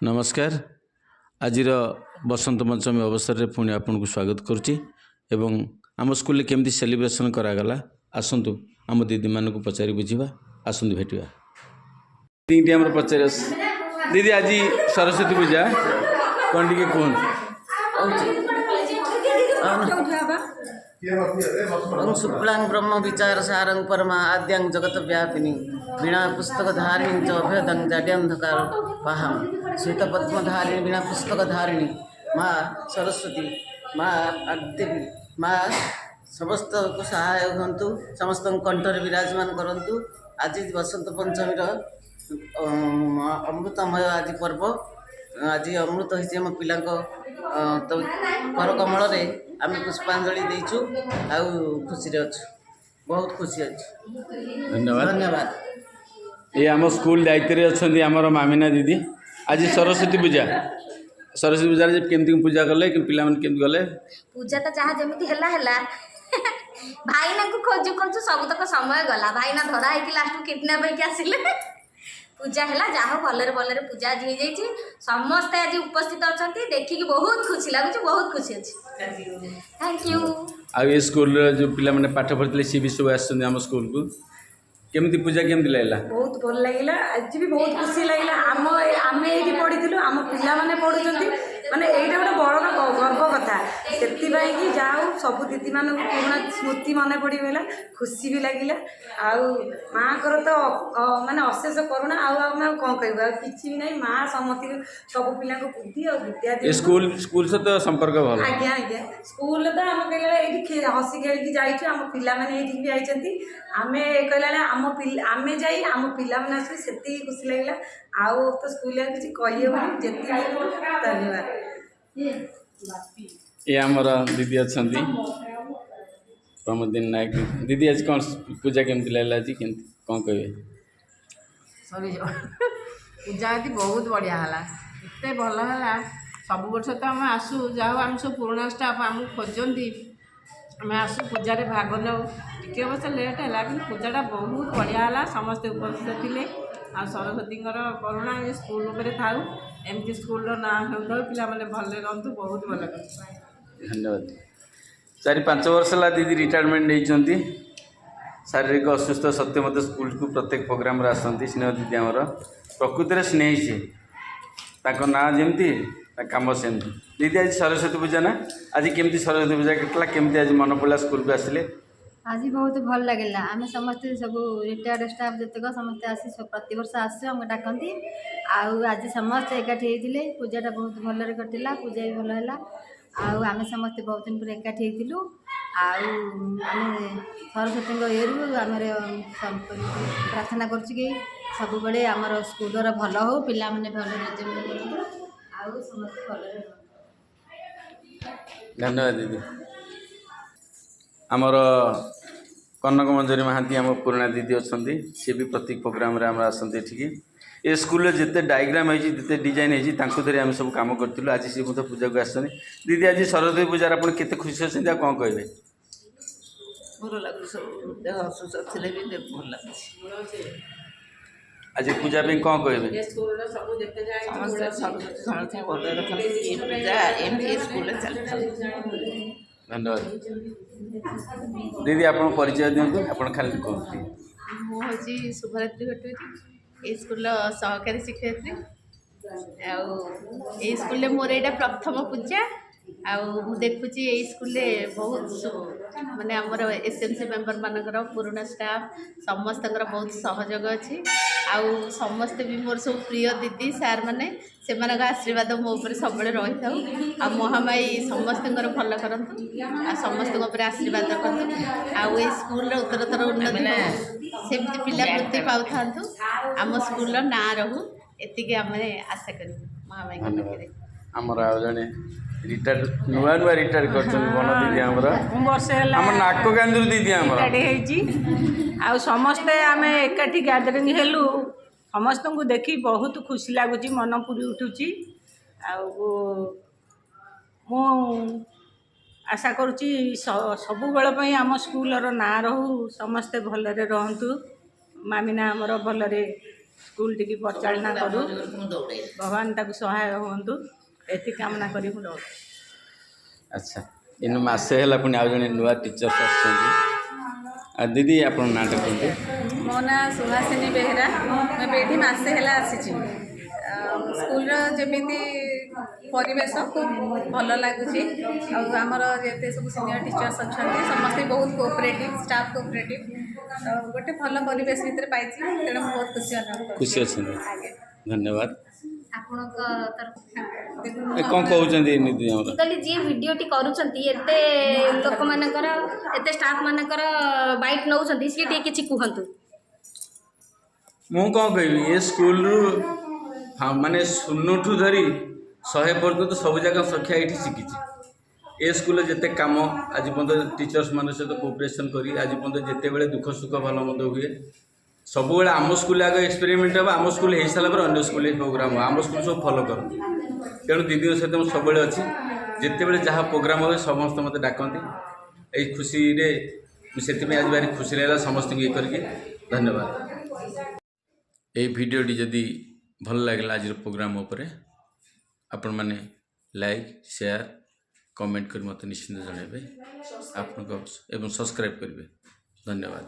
नमस्कार। आज बसंत पंचमी अवसर में पुणी आपन को स्वागत करुच्ची एवं आम स्कूल केमती सेलिब्रेशन करागला आसतु आम दीदी मान को पचारि बुझा आसतु भेटा दीदी आम पचार दीदी आज सरस्वती पूजा कौन टी कहूँ शुक्लां ब्रह्म विचार सारंग परमा आद्यां जगत व्यापिनी वीणा पुस्तक धारिणी च अभेदं जाड्यांधकार पहाम श्वेत पद्मधारिणी वीणा पुस्तक धारिणी माँ सरस्वती माँ आदिदेवी माँ समस्त को सहाय हूँ समस्त कंठर विराजमान करूँ। आज बसंत पंचमीर अमृतमय आज पर्व आज अमृत हो आम पिला कर कमल आम पुष्पांजलि देचु आउ खुशी अच्छु बहुत खुशी अच्छी धन्यवाद धन्यवाद। ये आम स्कूल दायित्व अच्छा आमर मामिना दीदी आज सरस्वती पूजा केमती पूजा कले कि पिला केमती गले पूजा तो जहाँ जमी है भाईना को खोजु खोजु सबुतक समय गला भाईना धरा है लास्ट किडनैप होकर आसिले पूजा है जहाँ भलरे भलरे पूजा आज हो जाए समस्ते आज उपस्थित अच्छा देखिकी बहुत खुशी लगुच बहुत खुशी अच्छी थैंक यू। आ ये स्कूल जो पिला मैंने पाठ पढ़ते सी भी सब आम स्कूल को केमती पूजा केमती लगला बहुत भल लगे आज भी बहुत खुशी लगे आम ये पढ़ी आम पिला माने पढ़ुं माने यहीटा गोटे बड़ गर्व कथा से जाओ सब दीदी मान पुराना स्मृति मन पड़गला खुशी भी लगे माँ को तो माने अशेष करुणा आम कौन कह कि ना माँ समति सब पिला बुद्धि और विद्या स्कूल स्कूल से तो संपर्क भल आज्ञा आज्ञा स्कूल तो आम कहला ये हसी खेल जाइए आम पिला मैंने ये आई आम कहला आम जाई आम पिला मैंने आस से खुशी लगे आउ तो स्कूल किसी कहीहबनी जी धन्यवाद। ये आमर दीदी अच्छा प्रमोदिन नायक दीदी आज कौन पूजा केमती लगला आज केमती कौन कहे सॉरी पूजा आज बहुत बढ़िया है एत भल है सब वर्ष तो आम आसू जाओ आम सब पुराना स्टाफ आम खोजती आम आसू पूजा भाग नौ टी अवश्य लेट है कि पूजाटा बहुत बढ़िया है समस्ते उपस्थित थे आ सरस्वती करुणा ये स्कूल उपरे थाऊ एमती स्कूल ना हो पिला माने भले रहतु बहुत भल। धन्यवाद। 4-5 वर्ष है दीदी रिटायरमेंट होती शारीरिक असुस्थ सत्य मत स्कूल को प्रत्येक प्रोग्राम आसती स्नेह दीदी आमर प्रकृति स्नेही से ना जमती कम सेमती दीदी आज सरस्वती पूजा ना आज केमती सरस्वती पूजा कटला केमती आज मन पड़ा स्कूल को आसिले आज बहुत भल लगे आम समस्ते सब रिटायर्ड स्टाफ जितक समस्ते आसी प्रति वर्ष आस डाकती आज समस्ते एकाठी होते पूजाटा बहुत भलरे कटिला पूजा भी भल है आम समस्ते बहुत दिन पर एकाठी होलु आम सरस्वती ये आम प्रार्थना कर सब बड़े आमर स्कूलर भल हो पिला माने भल समस्ते भल। धन्यवाद दीदी। आमर कनक मंजरी महांती आम पुराना दीदी अच्छा सी भी प्रत्येक प्रोग्राम रे आम आसती ठीक ये स्कूल जिते डायग्राम होते डिजाइन होती धरी आम सब कम करूँ आज सी मतलब पूजा को आसती दीदी आज सरस्वती पूजा आप केते खुशी अच्छे कौन कहे भल लगुच सब देह असुस्थ थे भी भल लगुच आज पूजा कौन कहे समस्ते भल रखते पूजा एमती स्कूल चलती। धन्यवाद दीदी आप परिचय दिंतु आप खाली कहते मुझे शुभरात्रि भट्टरी ये स्कूल सहकारी शिक्षयित्री आ स्कूल मोर यहाँ प्रथम पूजा आउ देखुची ये स्कूल बहुत माने आमर एसएमसी मेंबर मानकर पुराना स्टाफ समस्त बहुत सहयोग अच्छी आउ समस्ते भी मोर सब प्रिय दीदी सार मैंने से आशीर्वाद मो उपर सब रही था आ महामाई समस्त भल करतु आ समस्त आशीर्वाद रखु आउ स्कूल उत्तरोत्तर उन्नति सेमती पिला वृत्ति पाऊ था आम स्कूल ना रहू एति आम आशा कर महामाई आमर आ जड़े रिटायर नुआ नुआ रिटायर कर बन दीदी आम नाक गांधी दीदी आ समस्ते आम एकाठी गैदरिंग हेलु समस्त को देखी बहुत खुशी लगुच मन पूरी उठुची मु आशा करुच्ची सब बेल आम स्कूलर ना रहू समस्ते भलरे रहतु मामिना आमर भलरे ସ୍କୁଲଟିକି ପରିଚାଳନା କରୁ। ଭଗବାନ ତାକୁ ସହାୟ ହୁଅନ୍ତୁ ଏଠି କାମନା କରି ମୁଁ ରହୁଛି। ଆଚ୍ଛା ଇನ್ನು ମାସେ ହେଲା ପୁଣି ଆଉ ଜଣେ ନୂଆ ଟିଚର୍ସ ଆସିଛନ୍ତି। ଆଉ ଦିଦି ଆପଣଙ୍କ ନାଁଟା କୁହନ୍ତୁ। ମୋ ନାଁ ସୁହାସିନୀ ବେହେରା। ମୁଁ ଏବେ ଏଠି ମାସେ ହେଲା ଆସିଛି। ସ୍କୁଲର ଯେମିତି ପରିବେଶ ଖୁବ୍ ଭଲ ଲାଗୁଛି। ଆଉ ଆମର ଯେତେ ସବୁ ସିନିୟର ଟିଚର୍ସ ଅଛନ୍ତି ସମସ୍ତେ ବହୁତ କୋଅପରେଟିଭ୍, ଷ୍ଟାଫ୍ କୋଅପରେଟିଭ୍। ଗୋଟେ ଭଲ ପରିବେଶ ଭିତରେ ପାଇଛି, ତେଣୁ ମୁଁ ବହୁତ ଖୁସି ଅନୁଭବ କରୁଛି। ଖୁସି ଅଛନ୍ତି, ଆଜ୍ଞା। ଧନ୍ୟବାଦ। ଆପଣଙ୍କ ଏ କ'ଣ କହୁଛନ୍ତି ଦିଦି ଆମର? ମୁଁ କହିଲି ଯିଏ ଭିଡ଼ିଓଟି କରୁଛନ୍ତି ଏତେ ଲୋକମାନଙ୍କର ଏତେ ଷ୍ଟାଫ୍ ମାନଙ୍କର ବାଇଟ୍ ନେଉଛନ୍ତି, ସିଏ ଟିକେ କିଛି କୁହନ୍ତୁ। ମୁଁ କ'ଣ କହିବି, ଏ ସ୍କୁଲରୁ ମାନେ ଶୂନଠୁ ଧରି 100 ପର୍ଯ୍ୟନ୍ତ ସବୁ ଯାକ ସଂଖ୍ୟା ଏଇଠି ଶିଖିଛି। ଏ ସ୍କୁଲରେ ଯେତେ କାମ ଆଜି ପର୍ଯ୍ୟନ୍ତ ଟିଚର୍ସ ମାନଙ୍କ ସହିତ କୋଅପରେସନ୍ କରି ଆଜି ପର୍ଯ୍ୟନ୍ତ ଯେତେବେଳେ ଦୁଃଖ ସୁଖ ଭଲ ମନ୍ଦ ହୁଏ ସବୁବେଳେ ଆମ ସ୍କୁଲରେ ଆଗ ଏକ୍ସପେରିମେଣ୍ଟ ହେବ। ଆମ ସ୍କୁଲ ହେଇସାରିଲା ପରେ ଅନ୍ୟ ସ୍କୁଲରେ ପ୍ରୋଗ୍ରାମ ହେବ। ଆମ ସ୍କୁଲ ସବୁ ଫଲୋ କରନ୍ତି। ତେଣୁ ଦିଦିଙ୍କ ସହିତ ମୁଁ ସବୁବେଳେ ଅଛି। ଯେତେବେଳେ ଯାହା ପ୍ରୋଗ୍ରାମ ହୁଏ ସମସ୍ତେ ମୋତେ ଡାକନ୍ତି। ଏଇ ଖୁସିରେ ସେଥିପାଇଁ ଆଜି ଭାରି ଖୁସି ଲାଗିଲା ସମସ୍ତଙ୍କୁ ଇଏ କରିକି। ଧନ୍ୟବାଦ। এই ভিডিওটি যদি ভাল লাগিলা আজর প্রোগ্রাম উপরে আপনার লাইক শেয়ার কমেন্ট করে মতো নিশ্চিন্ত জনাইবে আপনার এবং সবসক্রাইব করবে। ধন্যবাদ।